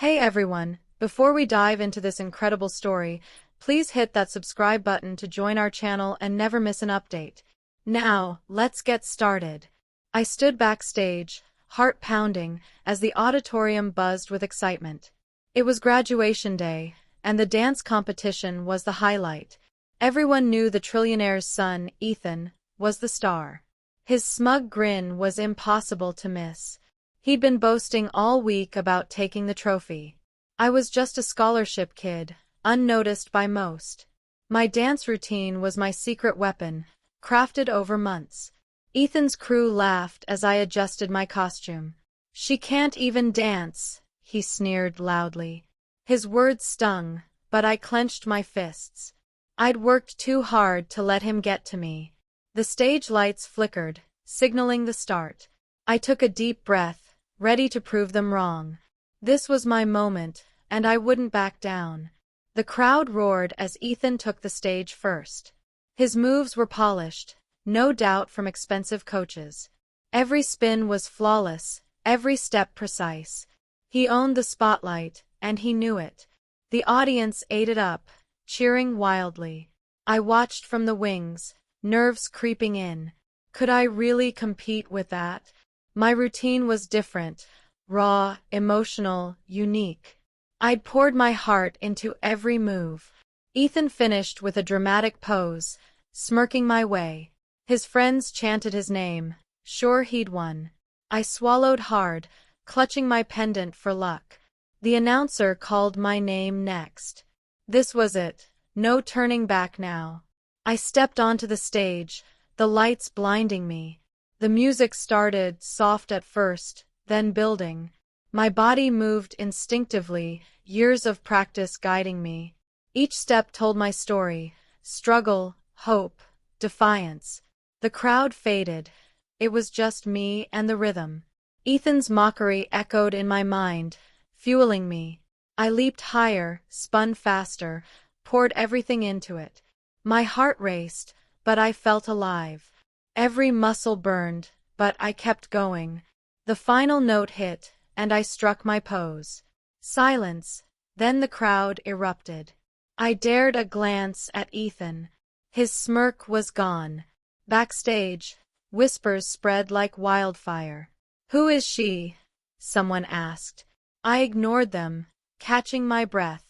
Hey everyone, before we dive into this incredible story, please hit that subscribe button to join our channel and never miss an update. Now, let's get started. I stood backstage, heart pounding, as the auditorium buzzed with excitement. It was graduation day, and the dance competition was the highlight. Everyone knew the Trillionaire's son, Ethan, was the star. His smug grin was impossible to miss. He'd been boasting all week about taking the trophy. I was just a scholarship kid, unnoticed by most. My dance routine was my secret weapon, crafted over months. Ethan's crew laughed as I adjusted my costume. "She can't even dance," he sneered loudly. His words stung, but I clenched my fists. I'd worked too hard to let him get to me. The stage lights flickered, signaling the start. I took a deep breath, ready to prove them wrong. This was my moment, and I wouldn't back down. The crowd roared as Ethan took the stage first. His moves were polished, no doubt from expensive coaches. Every spin was flawless, every step precise. He owned the spotlight, and he knew it. The audience ate it up, cheering wildly. I watched from the wings, nerves creeping in. Could I really compete with that? My routine was different, raw, emotional, unique. I'd poured my heart into every move. Ethan finished with a dramatic pose, smirking my way. His friends chanted his name, sure he'd won. I swallowed hard, clutching my pendant for luck. The announcer called my name next. This was it, no turning back now. I stepped onto the stage, the lights blinding me. The music started, soft at first, then building. My body moved instinctively, years of practice guiding me. Each step told my story: struggle, hope, defiance. The crowd faded. It was just me and the rhythm. Ethan's mockery echoed in my mind, fueling me. I leaped higher, spun faster, poured everything into it. My heart raced, but I felt alive. Every muscle burned, but I kept going. The final note hit, and I struck my pose. Silence, then the crowd erupted. I dared a glance at Ethan. His smirk was gone. Backstage, whispers spread like wildfire. "Who is she?" someone asked. I ignored them, catching my breath.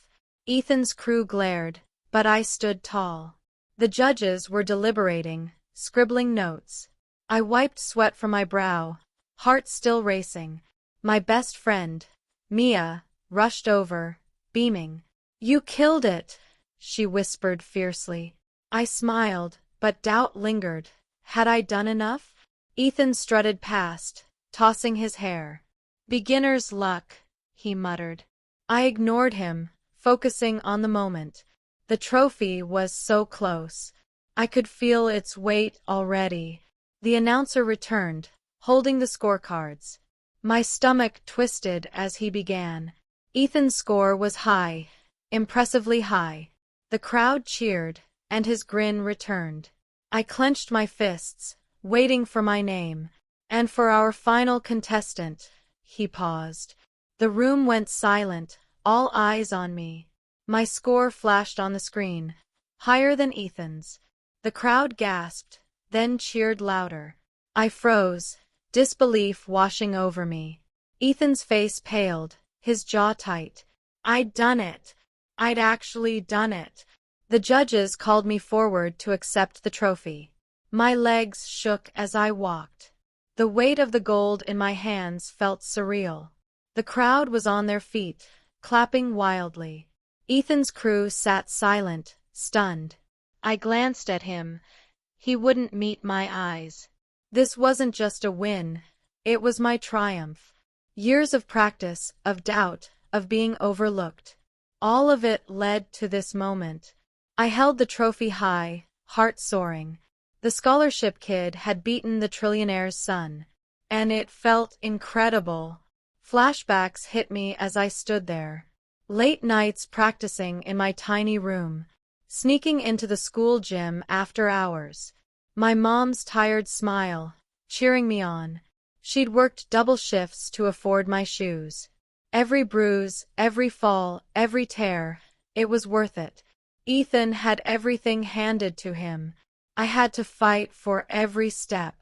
Ethan's crew glared, but I stood tall. The judges were deliberating, scribbling notes. I wiped sweat from my brow, heart still racing. My best friend, Mia, rushed over, beaming. "You killed it," she whispered fiercely. I smiled, but doubt lingered. Had I done enough? Ethan strutted past, tossing his hair. "Beginner's luck," he muttered. I ignored him, focusing on the moment. The trophy was so close. I could feel its weight already. The announcer returned, holding the scorecards. My stomach twisted as he began. Ethan's score was high, impressively high. The crowd cheered, and his grin returned. I clenched my fists, waiting for my name. "And for our final contestant," he paused. The room went silent, all eyes on me. My score flashed on the screen, higher than Ethan's. The crowd gasped, then cheered louder. I froze, disbelief washing over me. Ethan's face paled, his jaw tight. I'd done it. I'd actually done it. The judges called me forward to accept the trophy. My legs shook as I walked. The weight of the gold in my hands felt surreal. The crowd was on their feet, clapping wildly. Ethan's crew sat silent, stunned. I glanced at him. He wouldn't meet my eyes. This wasn't just a win. It was my triumph. Years of practice, of doubt, of being overlooked. All of it led to this moment. I held the trophy high, heart soaring. The scholarship kid had beaten the Trillionaire's son. And it felt incredible. Flashbacks hit me as I stood there. Late nights practicing in my tiny room. Sneaking into the school gym after hours. My mom's tired smile, cheering me on. She'd worked double shifts to afford my shoes. Every bruise, every fall, every tear, it was worth it. Ethan had everything handed to him. I had to fight for every step.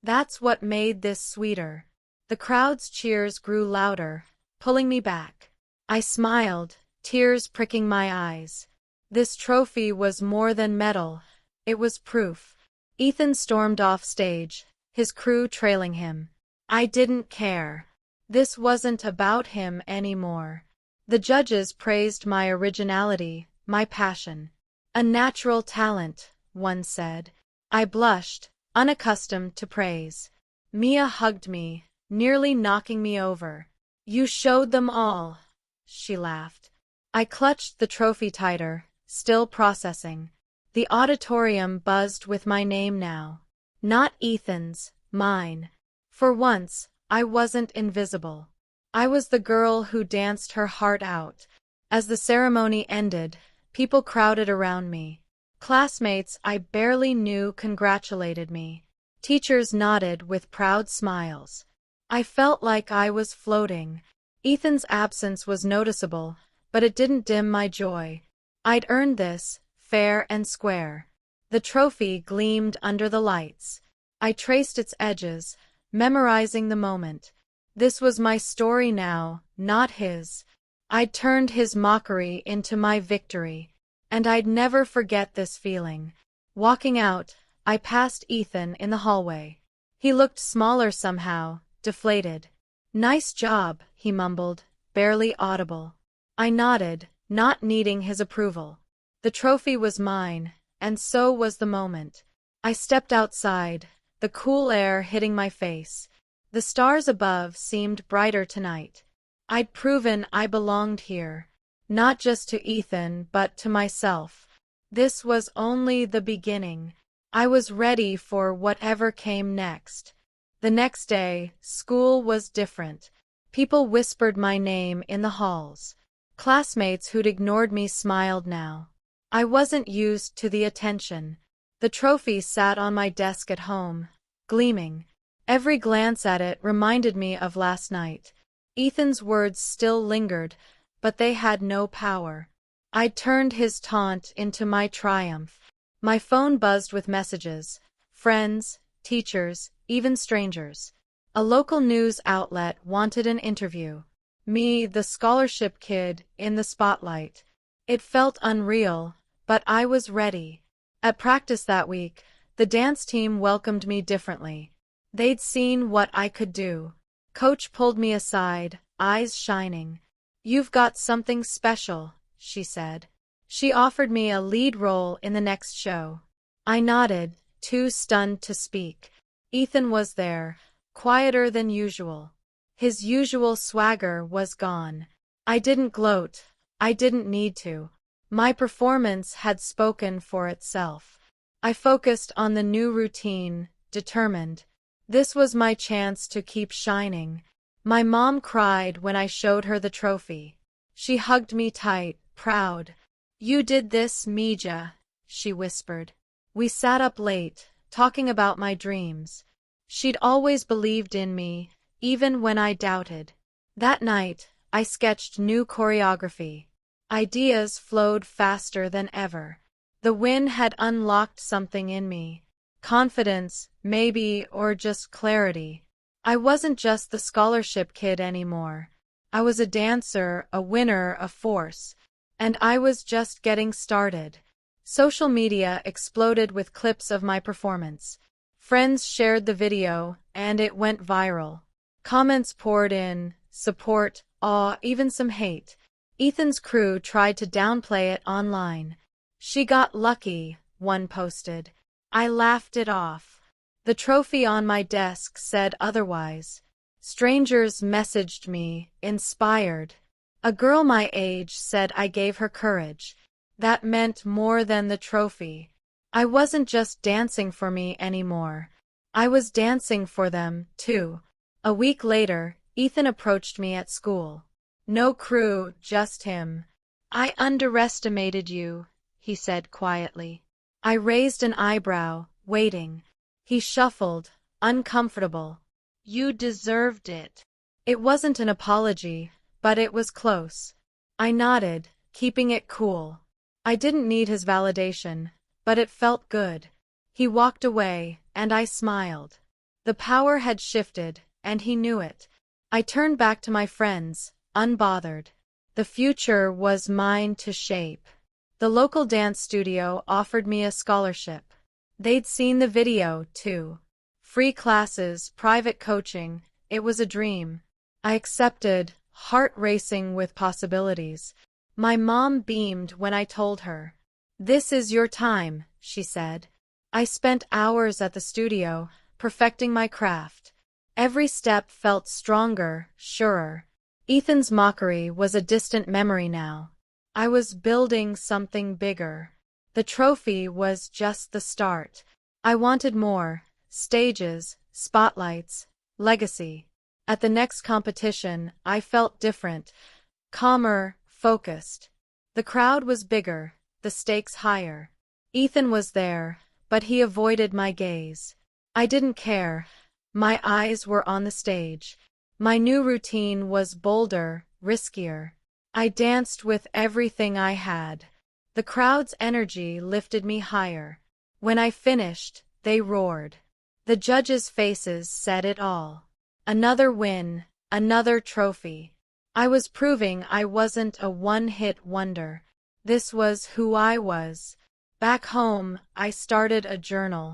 That's what made this sweeter. The crowd's cheers grew louder, pulling me back. I smiled, tears pricking my eyes. This trophy was more than medal. It was proof. Ethan stormed off stage, his crew trailing him. I didn't care. This wasn't about him anymore. The judges praised my originality, my passion. A natural talent, one said. I blushed, unaccustomed to praise. Mia hugged me, nearly knocking me over. You showed them all, she laughed. I clutched the trophy tighter, still processing. The auditorium buzzed with my name now. Not Ethan's, mine. For once, I wasn't invisible. I was the girl who danced her heart out. As the ceremony ended, people crowded around me. Classmates I barely knew congratulated me. Teachers nodded with proud smiles. I felt like I was floating. Ethan's absence was noticeable, but it didn't dim my joy. I'd earned this, fair and square. The trophy gleamed under the lights. I traced its edges, memorizing the moment. This was my story now, not his. I'd turned his mockery into my victory, and I'd never forget this feeling. Walking out, I passed Ethan in the hallway. He looked smaller somehow, deflated. Nice job, he mumbled, barely audible. I nodded, not needing his approval. The trophy was mine, and so was the moment. I stepped outside, the cool air hitting my face. The stars above seemed brighter tonight. I'd proven I belonged here, not just to Ethan but to myself. This was only the beginning. I was ready for whatever came next. The next day, school was different. People whispered my name in the halls. Classmates who'd ignored me smiled now. I wasn't used to the attention. The trophy sat on my desk at home, gleaming. Every glance at it reminded me of last night. Ethan's words still lingered, but they had no power. I'd turned his taunt into my triumph. My phone buzzed with messages. Friends, teachers, even strangers. A local news outlet wanted an interview. Me, the scholarship kid, in the spotlight. It felt unreal, but I was ready. At practice that week, the dance team welcomed me differently. They'd seen what I could do. Coach pulled me aside, eyes shining. You've got something special, she said. She offered me a lead role in the next show. I nodded, too stunned to speak. Ethan was there, quieter than usual. His usual swagger was gone. I didn't gloat. I didn't need to. My performance had spoken for itself. I focused on the new routine, determined. This was my chance to keep shining. My mom cried when I showed her the trophy. She hugged me tight, proud. You did this, Mija, she whispered. We sat up late, talking about my dreams. She'd always believed in me, even when I doubted. That night, I sketched new choreography. Ideas flowed faster than ever. The win had unlocked something in me. Confidence, maybe, or just clarity. I wasn't just the scholarship kid anymore. I was a dancer, a winner, a force. And I was just getting started. Social media exploded with clips of my performance. Friends shared the video, and it went viral. Comments poured in, support, awe, even some hate. Ethan's crew tried to downplay it online. She got lucky, one posted. I laughed it off. The trophy on my desk said otherwise. Strangers messaged me, inspired. A girl my age said I gave her courage. That meant more than the trophy. I wasn't just dancing for me anymore. I was dancing for them, too. A week later, Ethan approached me at school. No crew, just him. I underestimated you, he said quietly. I raised an eyebrow, waiting. He shuffled, uncomfortable. You deserved it. It wasn't an apology, but it was close. I nodded, keeping it cool. I didn't need his validation, but it felt good. He walked away, and I smiled. The power had shifted, and he knew it. I turned back to my friends, unbothered. The future was mine to shape. The local dance studio offered me a scholarship. They'd seen the video, too. Free classes, private coaching, it was a dream. I accepted, heart racing with possibilities. My mom beamed when I told her. "This is your time," she said. I spent hours at the studio, perfecting my craft. Every step felt stronger, surer. Ethan's mockery was a distant memory now. I was building something bigger. The trophy was just the start. I wanted more: stages, spotlights, legacy. At the next competition, I felt different, calmer, focused. The crowd was bigger, the stakes higher. Ethan was there, but he avoided my gaze. I didn't care. My eyes were on the stage. My new routine was bolder, riskier. I danced with everything I had. The crowd's energy lifted me higher. When I finished, they roared. The judges' faces said it all. Another win, another trophy. I was proving I wasn't a one-hit wonder. This was who I was. Back home, I started a journal.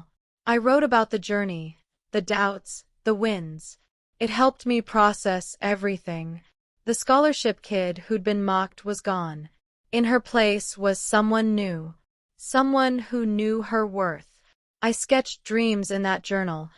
I wrote about the journey, the doubts, the wins. It helped me process everything. The scholarship kid who'd been mocked was gone. In her place was someone new. Someone who knew her worth. I sketched dreams in that journal.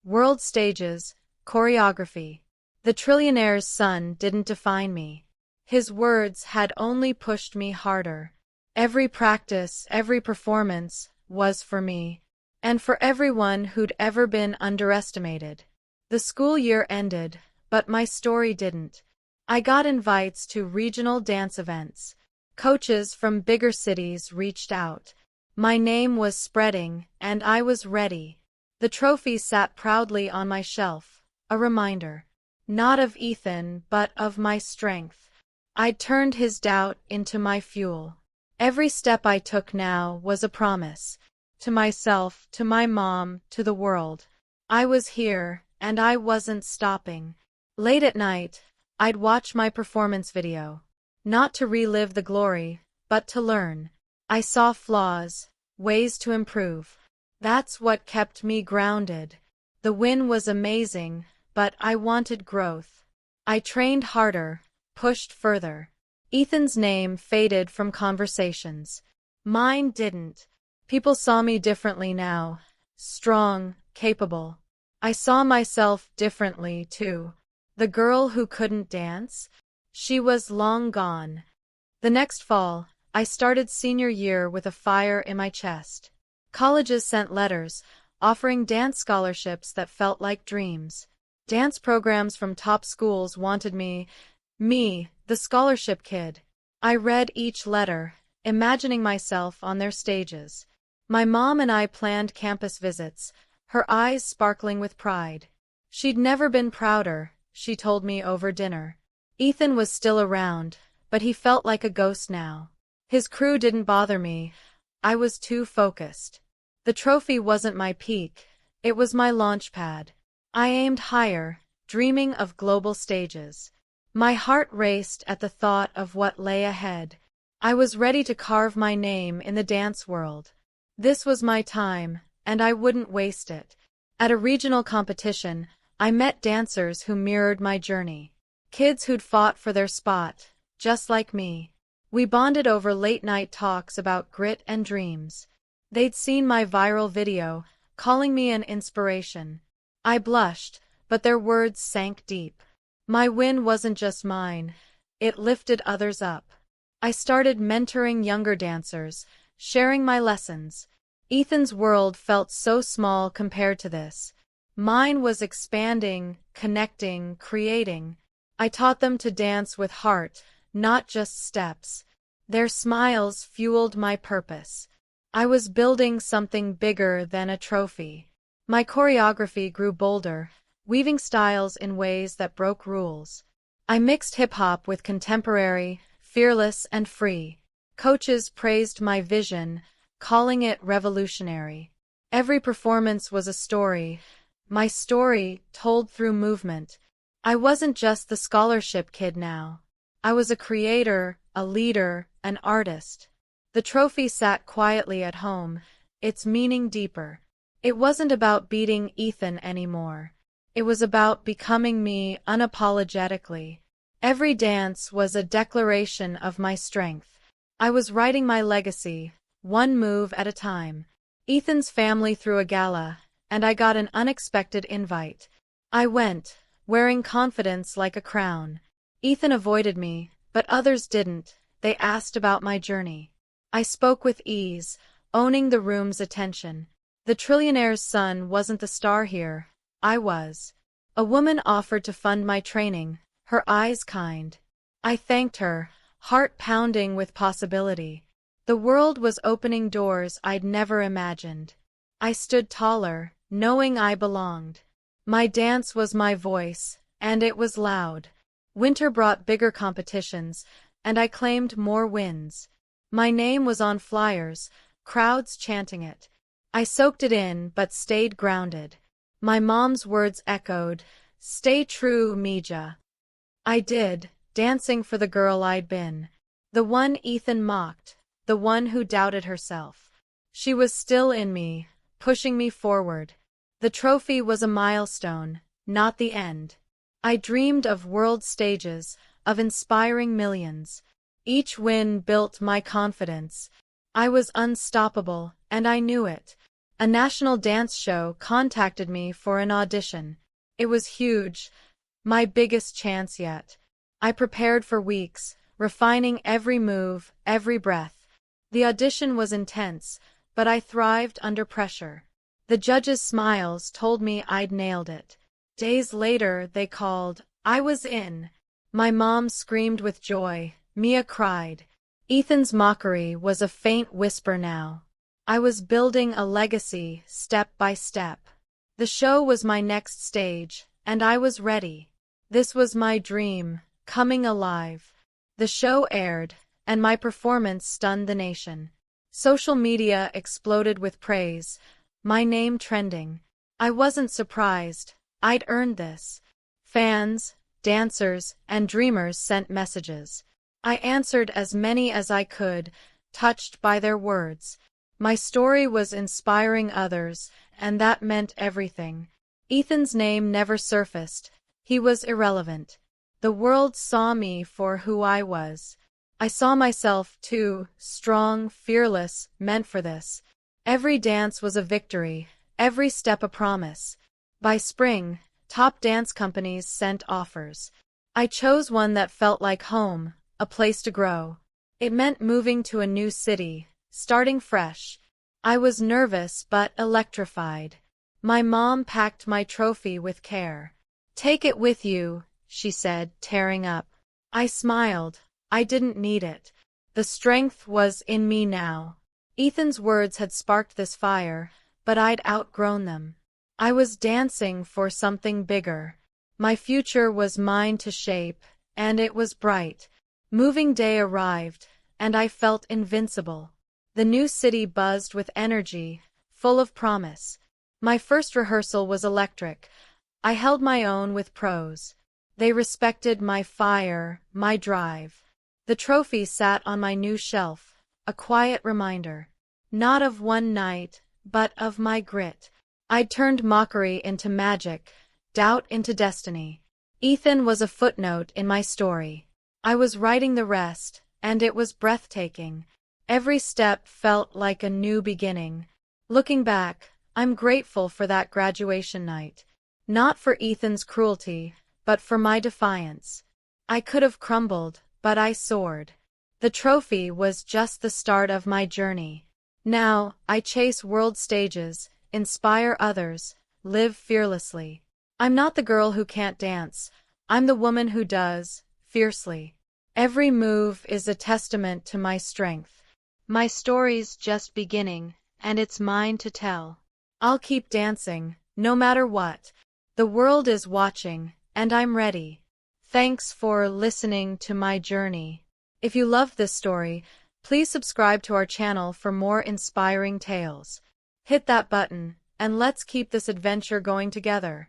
World stages, choreography. The Trillionaire's son didn't define me. His words had only pushed me harder. Every practice, every performance was for me. And for everyone who'd ever been underestimated. The school year ended, but my story didn't. I got invites to regional dance events. Coaches from bigger cities reached out. My name was spreading, and I was ready. The trophy sat proudly on my shelf, a reminder. Not of Ethan, but of my strength. I'd turned his doubt into my fuel. Every step I took now was a promise. To myself, to my mom, to the world. I was here, and I wasn't stopping. Late at night, I'd watch my performance video. Not to relive the glory, but to learn. I saw flaws, ways to improve. That's what kept me grounded. The win was amazing, but I wanted growth. I trained harder, pushed further. Ethan's name faded from conversations. Mine didn't. People saw me differently now. Strong, capable. I saw myself differently, too. The girl who couldn't dance? She was long gone. The next fall, I started senior year with a fire in my chest. Colleges sent letters, offering dance scholarships that felt like dreams. Dance programs from top schools wanted me, the scholarship kid. I read each letter, imagining myself on their stages. My mom and I planned campus visits, her eyes sparkling with pride. She'd never been prouder, she told me over dinner. Ethan was still around, but he felt like a ghost now. His crew didn't bother me. I was too focused. The trophy wasn't my peak, it was my launch pad. I aimed higher, dreaming of global stages. My heart raced at the thought of what lay ahead. I was ready to carve my name in the dance world. This was my time, and I wouldn't waste it. At a regional competition, I met dancers who mirrored my journey. Kids who'd fought for their spot, just like me. We bonded over late-night talks about grit and dreams. They'd seen my viral video, calling me an inspiration. I blushed, but their words sank deep. My win wasn't just mine, it lifted others up. I started mentoring younger dancers, sharing my lessons. Ethan's world felt so small compared to this. Mine was expanding, connecting, creating. I taught them to dance with heart, not just steps. Their smiles fueled my purpose. I was building something bigger than a trophy. My choreography grew bolder, weaving styles in ways that broke rules. I mixed hip-hop with contemporary, fearless and free. Coaches praised my vision, calling it revolutionary. Every performance was a story, my story told through movement. I wasn't just the scholarship kid now. I was a creator, a leader, an artist. The trophy sat quietly at home, its meaning deeper. It wasn't about beating Ethan anymore. It was about becoming me unapologetically. Every dance was a declaration of my strength. I was writing my legacy, one move at a time. Ethan's family threw a gala, and I got an unexpected invite. I went, wearing confidence like a crown. Ethan avoided me, but others didn't. They asked about my journey. I spoke with ease, owning the room's attention. The Trillionaire's son wasn't the star here. I was. A woman offered to fund my training, her eyes kind. I thanked her, heart pounding with possibility. The world was opening doors I'd never imagined. I stood taller, knowing I belonged. My dance was my voice, and it was loud. Winter brought bigger competitions, and I claimed more wins. My name was on flyers, crowds chanting it. I soaked it in but stayed grounded. My mom's words echoed, "Stay true, Mija." I did, dancing for the girl I'd been. The one Ethan mocked, the one who doubted herself. She was still in me, pushing me forward. The trophy was a milestone, not the end. I dreamed of world stages, of inspiring millions. Each win built my confidence. I was unstoppable, and I knew it. A national dance show contacted me for an audition. It was huge, my biggest chance yet. I prepared for weeks, refining every move, every breath. The audition was intense, but I thrived under pressure. The judges' smiles told me I'd nailed it. Days later, they called. I was in. My mom screamed with joy. Mia cried. Ethan's mockery was a faint whisper now. I was building a legacy, step by step. The show was my next stage, and I was ready. This was my dream, coming alive. The show aired, and my performance stunned the nation. Social media exploded with praise, my name trending. I wasn't surprised. I'd earned this. Fans, dancers, and dreamers sent messages. I answered as many as I could, touched by their words. My story was inspiring others, and that meant everything. Ethan's name never surfaced. He was irrelevant. The world saw me for who I was. I saw myself, too, strong, fearless, meant for this. Every dance was a victory, every step a promise. By spring, top dance companies sent offers. I chose one that felt like home, a place to grow. It meant moving to a new city, starting fresh. I was nervous but electrified. My mom packed my trophy with care. "Take it with you," she said, tearing up. I smiled. I didn't need it. The strength was in me now. Ethan's words had sparked this fire, but I'd outgrown them. I was dancing for something bigger. My future was mine to shape, and it was bright. Moving day arrived, and I felt invincible. The new city buzzed with energy, full of promise. My first rehearsal was electric. I held my own with pros. They respected my fire, my drive. The trophy sat on my new shelf, a quiet reminder. Not of one night, but of my grit. I'd turned mockery into magic, doubt into destiny. Ethan was a footnote in my story. I was writing the rest, and it was breathtaking. Every step felt like a new beginning. Looking back, I'm grateful for that graduation night. Not for Ethan's cruelty, but for my defiance. I could have crumbled, but I soared. The trophy was just the start of my journey. Now, I chase world stages, inspire others, live fearlessly. I'm not the girl who can't dance. I'm the woman who does, fiercely. Every move is a testament to my strength. My story's just beginning, and it's mine to tell. I'll keep dancing, no matter what. The world is watching, and I'm ready. Thanks for listening to my journey. If you loved this story, please subscribe to our channel for more inspiring tales. Hit that button, and let's keep this adventure going together.